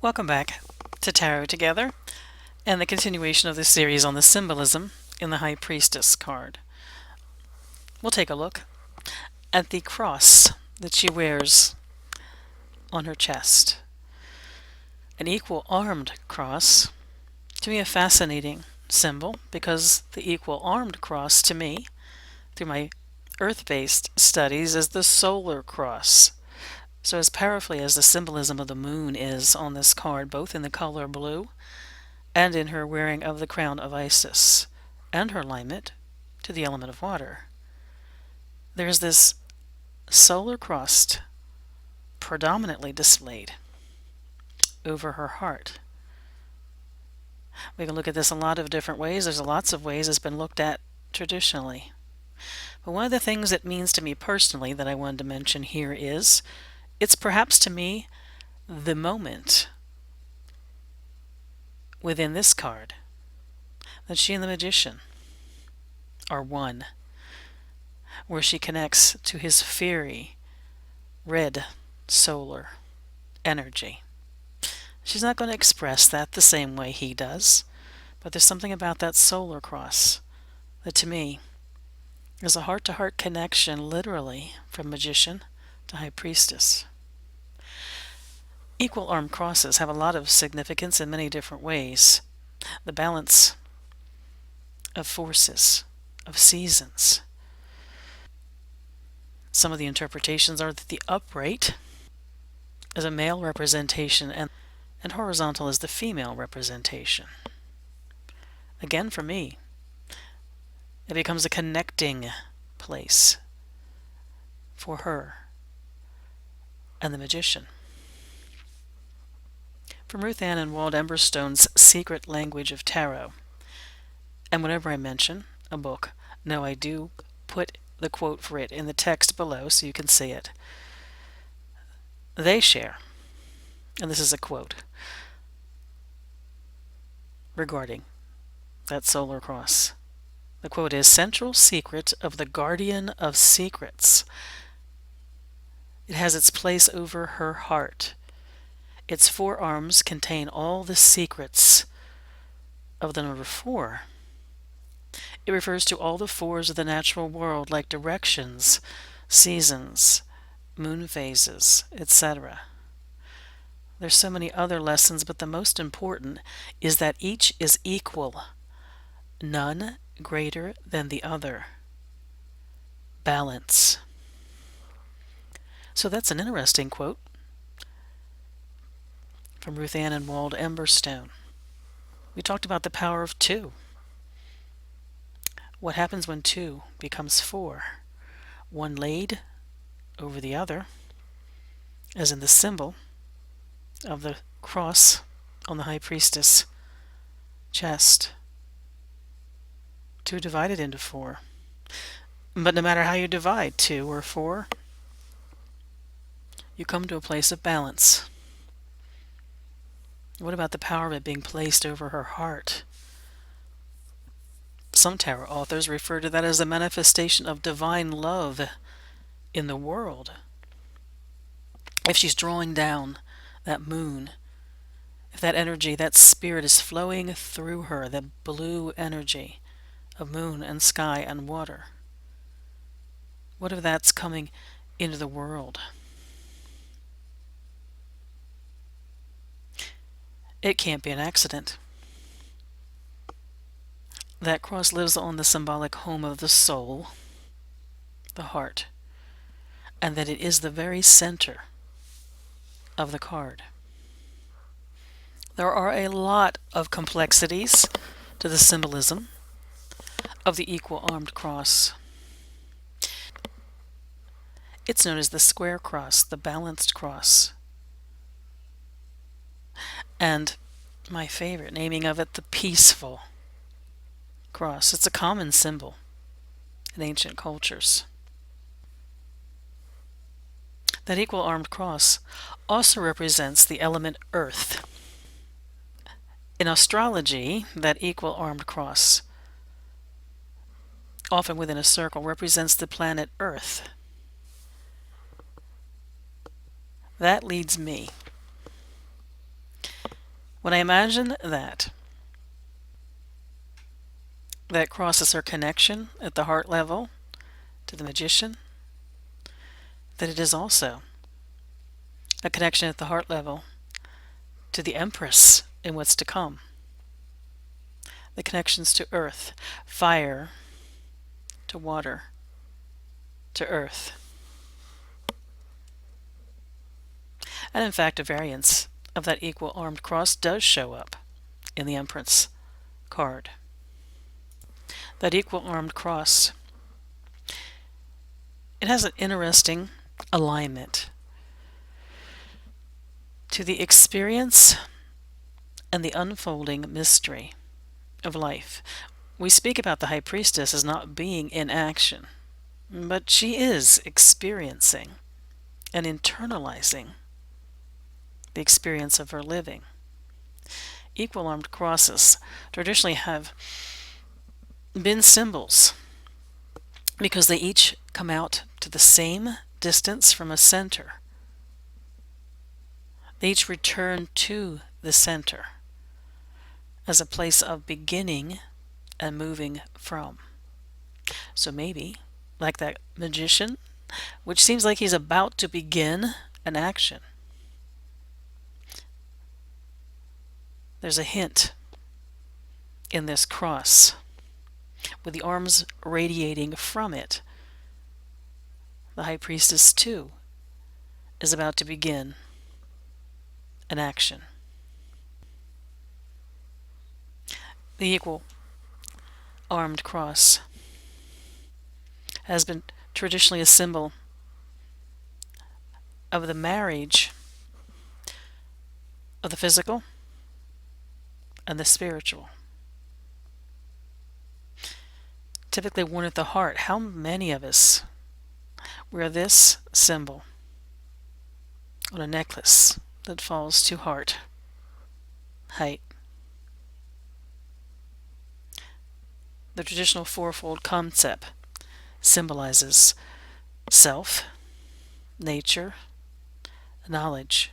Welcome back to Tarot Together and the continuation of this series on the symbolism in the High Priestess card. We'll take a look at the cross that she wears on her chest. An equal armed cross, to me a fascinating symbol because the equal armed cross to me, through my earth-based studies, is the solar cross. So as powerfully as the symbolism of the moon is on this card, both in the color blue and in her wearing of the crown of Isis and her alignment to the element of water, there's this solar cross predominantly displayed over her heart. We can look at this a lot of different ways. There's lots of ways it's been looked at traditionally. But one of the things it means to me personally that I wanted to mention here is, it's perhaps to me the moment within this card that she and the magician are one, where she connects to his fiery, red, solar energy. She's not going to express that the same way he does, but there's something about that solar cross that to me is a heart-to-heart connection, literally, from magician to high priestess. Equal armed crosses have a lot of significance in many different ways. The balance of forces, of seasons. Some of the interpretations are that the upright is a male representation and horizontal is the female representation. Again, for me, it becomes a connecting place for her and the magician. From Ruth Ann and Wald Amberstone's Secret Language of Tarot. And whenever I mention a book, no, I do put the quote for it in the text below so you can see it. They share, and this is a quote regarding that solar cross. The quote is, "Central secret of the guardian of secrets. It has its place over her heart. Its forearms contain all the secrets of the number 4. It refers to all the 4s of the natural world, like directions, seasons, moon phases, etc. There's so many other lessons, but the most important is that each is equal, none greater than the other. Balance." So that's an interesting quote from Ruth Ann and Wald Amberstone. We talked about the power of 2. What happens when 2 becomes 4? One laid over the other, as in the symbol of the cross on the High Priestess chest. 2 divided into 4. But no matter how you divide 2 or 4, you come to a place of balance. What about the power of it being placed over her heart? Some tarot authors refer to that as a manifestation of divine love in the world. If she's drawing down that moon, if that energy, that spirit is flowing through her, the blue energy of moon and sky and water, what if that's coming into the world? It can't be an accident. That cross lives on the symbolic home of the soul, the heart, and that it is the very center of the card. There are a lot of complexities to the symbolism of the equal armed cross. It's known as the square cross, the balanced cross, and my favorite naming of it, the peaceful cross. It's a common symbol in ancient cultures. That equal armed cross also represents the element earth. In astrology, that equal armed cross, often within a circle, represents the planet Earth. That leads me When I imagine that crosses her connection at the heart level to the magician, that it is also a connection at the heart level to the Empress in what's to come. The connections to earth, fire to water to earth. And in fact, a variance of that equal armed cross does show up in the Empress card. That equal armed cross, it has an interesting alignment to the experience and the unfolding mystery of life. We speak about the High Priestess as not being in action, but she is experiencing and internalizing the experience of her living. Equal armed crosses traditionally have been symbols because they each come out to the same distance from a center. They each return to the center as a place of beginning and moving from. So maybe, like that magician, which seems like he's about to begin an action, there's a hint in this cross with the arms radiating from it. The High Priestess, too, is about to begin an action. The equal armed cross has been traditionally a symbol of the marriage of the physical and the spiritual. Typically worn at the heart. How many of us wear this symbol on a necklace that falls to heart height? The traditional fourfold concept symbolizes self, nature, knowledge,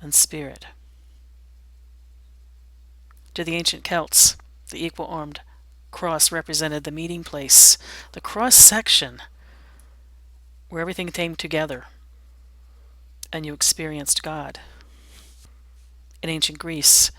and spirit. To the ancient Celts, the equal-armed cross represented the meeting place, the cross-section where everything came together and you experienced God. In ancient Greece,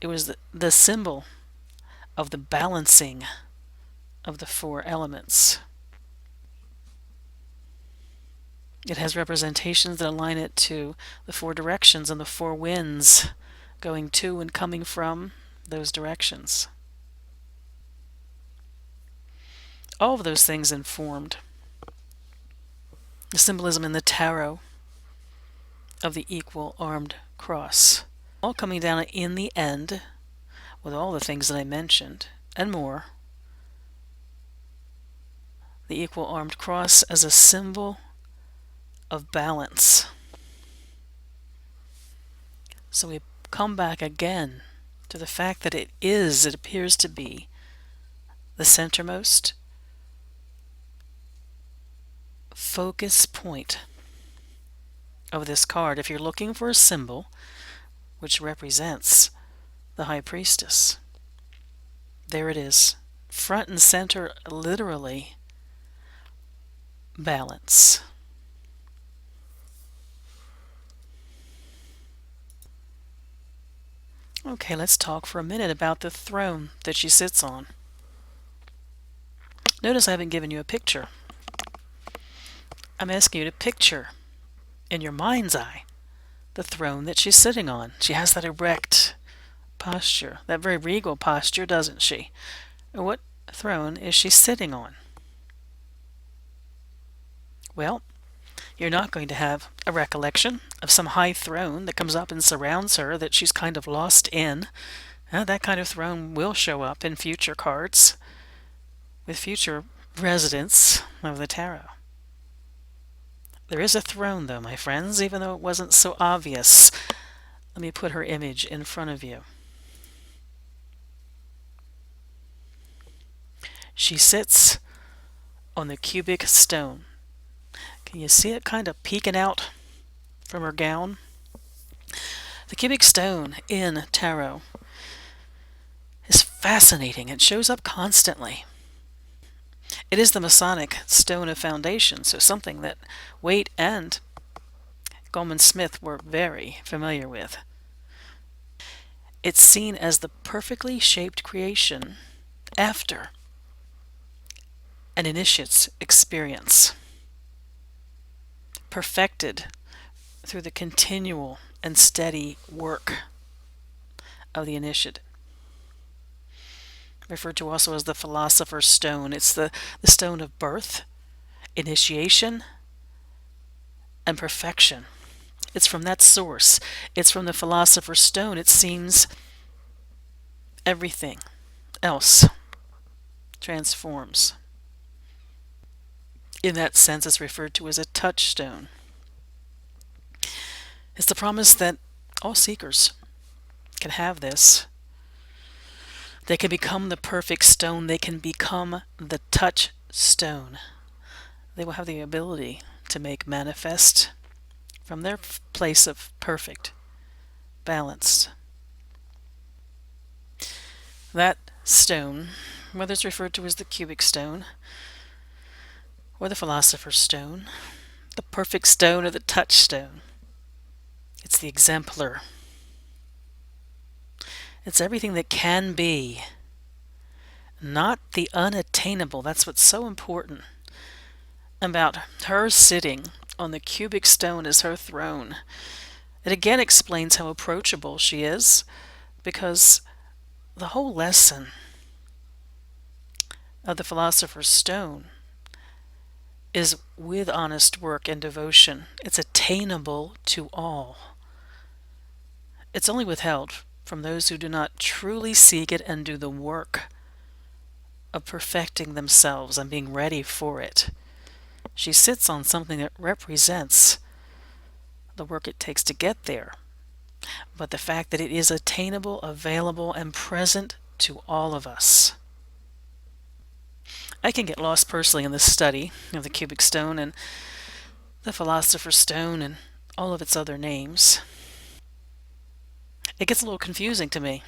it was the symbol of the balancing of the four elements. It has representations that align it to the four directions and the four winds going to and coming from those directions. All of those things informed the symbolism in the tarot of the equal armed cross. All coming down in the end with all the things that I mentioned and more. The equal armed cross as a symbol of balance. So we come back again to the fact that it appears to be the centermost focus point of this card. If you're looking for a symbol which represents the High Priestess, there it is. Front and center, literally, balance. Okay, let's talk for a minute about the throne that she sits on. Notice I haven't given you a picture. I'm asking you to picture, in your mind's eye, the throne that she's sitting on. She has that erect posture, that very regal posture, doesn't she? And what throne is she sitting on? Well, you're not going to have a recollection of some high throne that comes up and surrounds her that she's kind of lost in. That kind of throne will show up in future cards with future residents of the tarot. There is a throne, though, my friends, even though it wasn't so obvious. Let me put her image in front of you. She sits on the cubic stone. Can you see it kind of peeking out from her gown? The cubic stone in tarot is fascinating. It shows up constantly. It is the Masonic stone of foundation, so something that Waite and Goldman Smith were very familiar with. It's seen as the perfectly shaped creation after an initiate's experience, perfected through the continual and steady work of the initiate. Referred to also as the philosopher's stone. It's the stone of birth, initiation, and perfection. It's from that source. It's from the philosopher's stone. It seems everything else transforms. In that sense, it's referred to as a touchstone. It's the promise that all seekers can have this. They can become the perfect stone. They can become the touchstone. They will have the ability to make manifest from their place of perfect, balanced. That stone, whether it's referred to as the cubic stone or the philosopher's stone, the perfect stone or the touchstone, it's the exemplar. It's everything that can be, not the unattainable. That's what's so important about her sitting on the cubic stone as her throne. It again explains how approachable she is, because the whole lesson of the philosopher's stone is with honest work and devotion. It's attainable to all. It's only withheld from those who do not truly seek it and do the work of perfecting themselves and being ready for it. She sits on something that represents the work it takes to get there, but the fact that it is attainable, available, and present to all of us. I can get lost personally in the study of the cubic stone and the philosopher's stone and all of its other names. It gets a little confusing to me.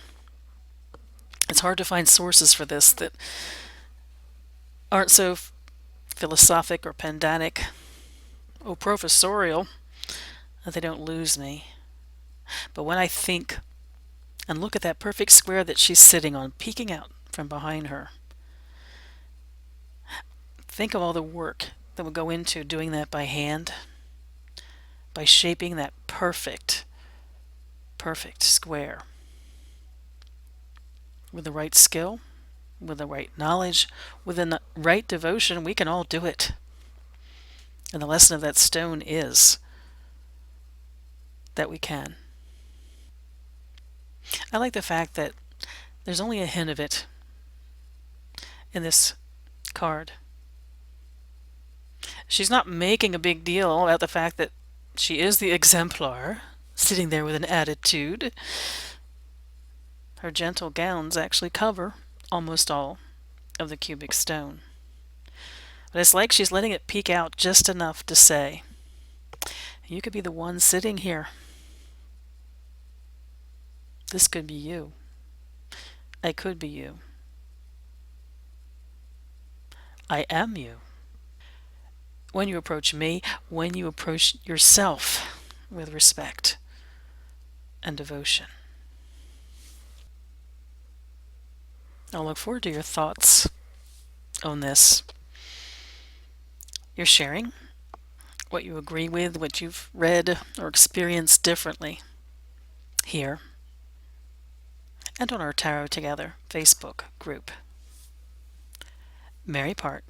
It's hard to find sources for this that aren't so philosophic or pedantic or professorial that they don't lose me. But when I think and look at that perfect square that she's sitting on, peeking out from behind her, think of all the work that would go into doing that by hand, by shaping that perfect square. With the right skill, with the right knowledge, with the right devotion, we can all do it. And the lesson of that stone is that we can. I like the fact that there's only a hint of it in this card. She's not making a big deal about the fact that she is the exemplar, sitting there with an attitude. Her gentle gowns actually cover almost all of the cubic stone. But it's like she's letting it peek out just enough to say, you could be the one sitting here. This could be you. I could be you. I am you. When you approach me, when you approach yourself with respect and devotion. I'll look forward to your thoughts on this. Your sharing what you agree with, what you've read or experienced differently here and on our Tarot Together Facebook group. Mary Part.